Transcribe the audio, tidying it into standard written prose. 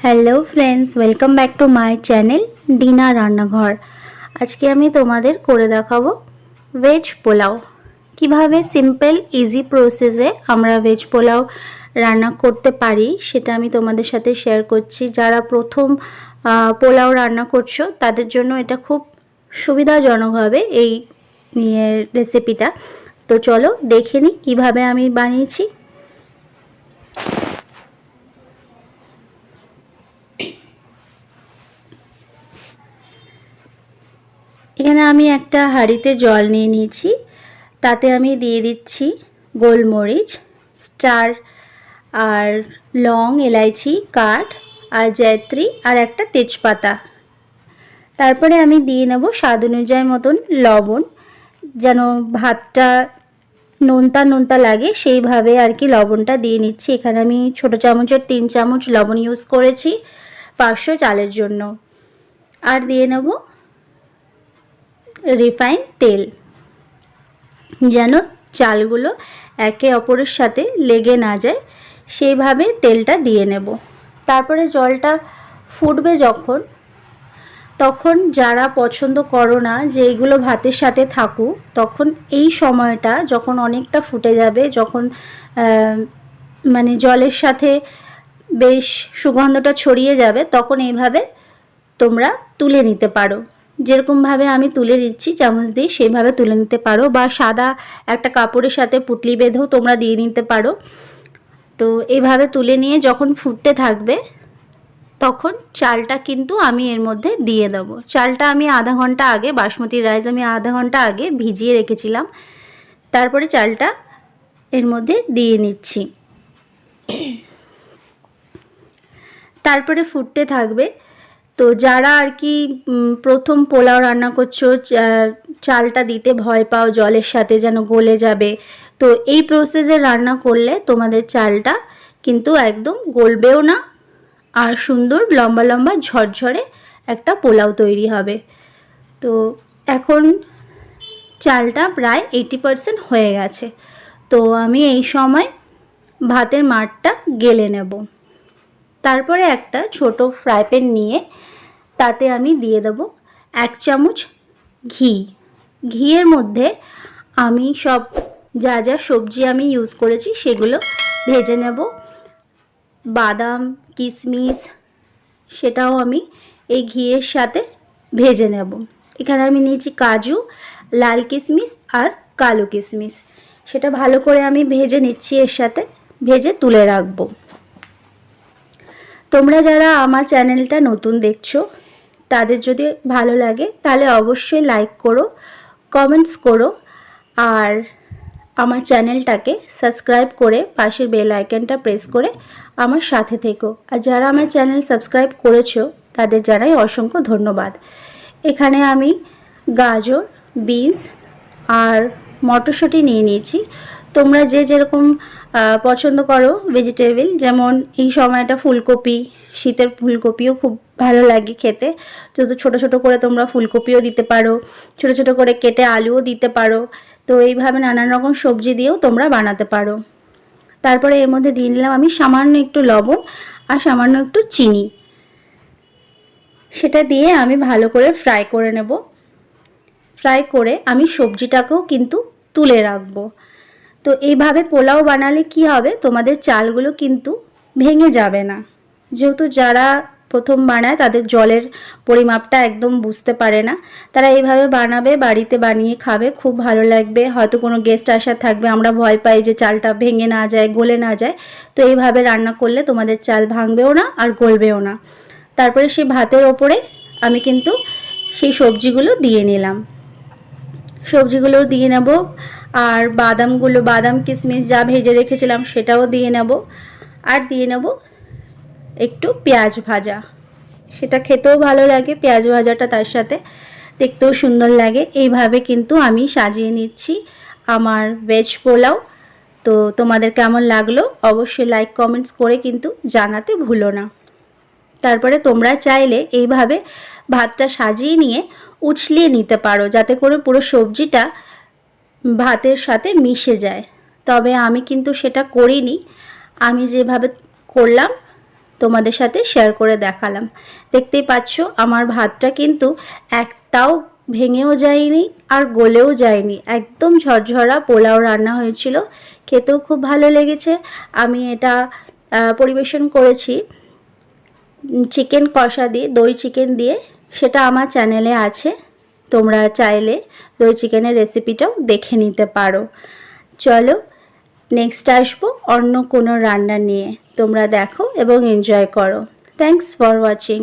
Hello friends, welcome back to my channel dinner রান্নাঘর। আজকে আমি তোমাদের করে দেখাবো ভেজ পোলাও। কিভাবে সিম্পল ইজি প্রসেসে আমরা ভেজ পোলাও রান্না করতে পারি সেটা আমি তোমাদের সাথে শেয়ার করছি। যারা প্রথম পোলাও রান্না করছো তাদের জন্য এটা খুব সুবিধাজনক হবে এই রেসিপিটা। তো চলো দেখে নিই কীভাবে আমি বানিয়েছি। এখানে আমি একটা হাঁড়িতে জল নিয়ে নিয়েছি, তাতে আমি দিয়ে দিচ্ছি গোলমরিচ, স্টার আর লং, এলাইচি, কাঠ আর জয়ত্রী আর একটা তেজপাতা। তারপরে আমি দিয়ে নেব স্বাদ অনুযায়ী মতন লবণ, যেন ভাতটা নোনতা নোনতা লাগে সেইভাবে আর কি লবণটা দিয়ে নিচ্ছি। এখানে আমি ছোটো চামচের 3 চামচ লবণ ইউজ করেছি 500 চালের জন্য। আর দিয়ে নেব রিফাইন তেল, যেন চালগুলো একে অপরের সাথে লেগে না যায় সেইভাবে তেলটা দিয়ে নেব। তারপরে জলটা ফুটবে তখন যারা পছন্দ করো না যে এইগুলো ভাতের সাথে থাকুক, তখন এই সময়টা যখন অনেকটা ফুটে যাবে, যখন মানে জলের সাথে বেশ সুগন্ধটা ছড়িয়ে যাবে, তখন এইভাবে তোমরা তুলে নিতে পারো। যেরকমভাবে আমি তুলে দিচ্ছি চামচ দিয়ে সেইভাবে তুলে নিতে পারো, বা সাদা একটা কাপড়ের সাথে পুটলি বেঁধেও তোমরা দিয়ে নিতে পারো। তো এইভাবে তুলে নিয়ে যখন ফুটতে থাকবে তখন চালটা কিন্তু আমি এর মধ্যে দিয়ে দেবো। চালটা আমি আধা ঘন্টা আগে, বাসমতি রাইস আমি আধা ঘন্টা আগে ভিজিয়ে রেখেছিলাম। তারপরে চালটা এর মধ্যে দিয়ে নিচ্ছি। তারপরে ফুটতে থাকবে। তো যারা আর কি প্রথম পোলাও রান্না করছো, চালটা দিতে ভয় পাও জলের সাথে যেন গলে যাবে, তো এই প্রসেসে রান্না করলে তোমাদের চালটা কিন্তু একদম গলবেও না, আর সুন্দর লম্বা লম্বা ঝরঝরে একটা পোলাও তৈরি হবে। তো এখন চালটা প্রায় 80% হয়ে গেছে। তো আমি এই সময় ভাতের মাড়টা গেলে নেব। তারপরে একটা ছোট ফ্রাই প্যান নিয়ে তাতে আমি দিয়ে দেবো 1 চামচ ঘি। ঘিয়ের মধ্যে আমি সব যা যা সবজি আমি ইউজ করেছি সেগুলো ভেজে নেব। বাদাম, কিশমিশ সেটাও আমি এই ঘিয়ের সাথে ভেজে নেব। এখানে আমি নিয়েছি কাজু, লাল কিশমিশ আর কালো কিশমিশ। সেটা ভালো করে আমি ভেজে নিচ্ছি, এর সাথে ভেজে তুলে রাখবো। তোমরা যারা আমার চ্যানেলটা নতুন দেখছো তাদের যদি ভালো লাগে তাহলে অবশ্যই লাইক করো, কমেন্টস করো, আর আমার চ্যানেলটাকে সাবস্ক্রাইব করে পাশের বেল আইকনটা প্রেস করে আমার সাথে থেকো। আর যারা আমার চ্যানেল সাবস্ক্রাইব করেছো তাদের জানাই অসংখ্য ধন্যবাদ। এখানে আমি গাজর, বিনস আর মটরশুঁটি নিয়ে নিয়েছি। তোমরা যে যেরকম পছন্দ করো ভেজিটেবল, যেমন এই সময়টা ফুলকপি, শীতের ফুলকপিও খুব ভালো লাগে খেতে, তো ছোটো ছোটো করে তোমরা ফুলকপিও দিতে পারো, ছোটো ছোটো করে কেটে আলুও দিতে পারো। তো এইভাবে নানান রকম সবজি দিয়েও তোমরা বানাতে পারো। তারপরে এর মধ্যে দিয়ে নিলাম আমি সামান্য একটু লবণ আর সামান্য একটু চিনি। সেটা দিয়ে আমি ভালো করে ফ্রাই করে নেব। ফ্রাই করে আমি সবজিটাকেও কিন্তু তুলে রাখবো। তো এইভাবে পোলাও বানালে কি হবে, তোমাদের চালগুলো কিন্তু ভেঙে যাবে না। যেহেতু যারা প্রথম বানায় তাদের জলের পরিমাপটা একদম বুঝতে পারে না, তারা এইভাবে বানাবে, বাড়িতে বানিয়ে খাবে, খুব ভালো লাগবে। হয়তো কোনো গেস্ট আসার থাকবে, আমরা ভয় পাই যে চালটা ভেঙে না যায়, গলে না যায়, তো এইভাবে রান্না করলে তোমাদের চাল ভাঙবেও না আর গলবেও না। তারপরে সেই ভাতের ওপরে আমি কিন্তু সেই সবজিগুলো দিয়ে নিলাম। সবজিগুলো দিয়ে নেব, আর বাদাম কিশমিশ যা ভেজে রেখেছিলাম সেটাও দিয়ে নেব। আর দিয়ে নেব একটু পেঁয়াজ ভাজা, সেটা খেতেও ভালো লাগে, পেঁয়াজ ভাজাটা তার সাথে দেখতেও সুন্দর লাগে। এইভাবে কিন্তু আমি সাজিয়ে নিচ্ছি আমার ভেজ পোলাও। তো তোমাদের কেমন লাগলো অবশ্যই লাইক কমেন্টস করে কিন্তু জানাতে ভুলো না। তারপরে তোমরা চাইলে এইভাবে ভাতটা সাজিয়ে নিয়ে উছলিয়ে নিতে পারো, যাতে করে পুরো সবজিটা ভাতের সাথে মিশে যায়। তবে আমি কিন্তু সেটা করিনি, আমি যেভাবে করলাম তোমাদের সাথে শেয়ার করে দেখালাম। দেখতেই পাচ্ছ আমার ভাতটা কিন্তু একটাও ভেঙেও যায়নি আর গলেও যায়নি, একদম ঝরঝরা পোলাও রান্না হয়েছিল, খেতেও খুব ভালো লেগেছে। আমি এটা পরিবেশন করেছি চিকেন কষা দিয়ে, দই চিকেন দিয়ে, সেটা আমার চ্যানেলে আছে, তোমরা চাইলে দই চিকেনের রেসিপিটাও দেখে নিতে পারো। চলো নেক্সট আসবো অন্য কোনো রান্না নিয়ে, তোমরা দেখো এবং এনজয় করো। Thanks for watching.